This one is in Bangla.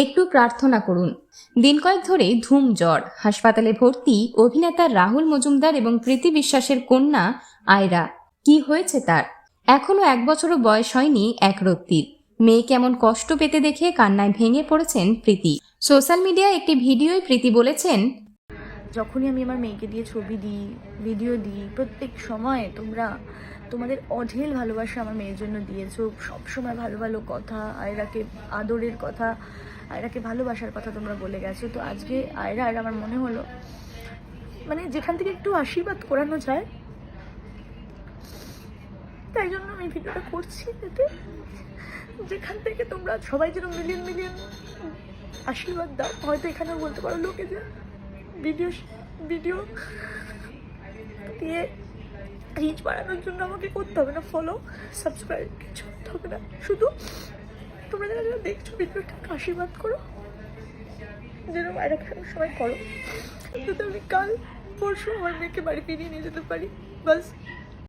একটু প্রার্থনা করুন। দিন কয়েক ধরে ধুম জ্বর, হাসপাতালে ভর্তি অভিনেতা রাহুল মজুমদার এবং প্রীতি বিশ্বাসের কন্যা আয়রা। কি হয়েছে তার? এখনো 1 বছরও বয়স হয়নি একরত্তির। মেয়ে কেমন কষ্ট পেতে দেখে কান্নায় ভেঙে পড়েছেন প্রীতি। সোশ্যাল মিডিয়ায় একটি ভিডিওয় প্রীতি বলেছেন, যখনই আমি আমার মেয়েকে দিয়ে ছবি দিই, ভিডিও দিই, প্রত্যেক সময় তোমরা তোমাদের অঢেল ভালোবাসা আমার মেয়ের জন্য দিয়েছো। সবসময় ভালো ভালো কথা, আয়রাকে আদরের কথা, আয়রাকে ভালোবাসার কথা তোমরা বলে গেছো। তো আজকে আয়রা আর আমার মনে হলো মানে যেখান থেকে একটু আশীর্বাদ করানো যায়, তাই জন্য আমি ভিডিওটা করছি, যাতে যেখান থেকে তোমরা সবাই যেন মিলিয়ন মিলিয়ন আশীর্বাদ দাও। হয়তো এখানেও বলতে পারো লোকে যে ভিডিও ভিডিও দিয়ে রিচ বাড়ানোর জন্য আমাকে করতে হবে না ফলো, সাবস্ক্রাইব, কিছু করতে হবে না। শুধু তোমরা যারা যারা দেখছো ভিডিওটা আশীর্বাদ করো, যেন এরকম সময় করো যাতে আমি কাল পরশু আমার মেয়েকে বাড়ি ফিরিয়ে নিয়ে যেতে পারি। বাস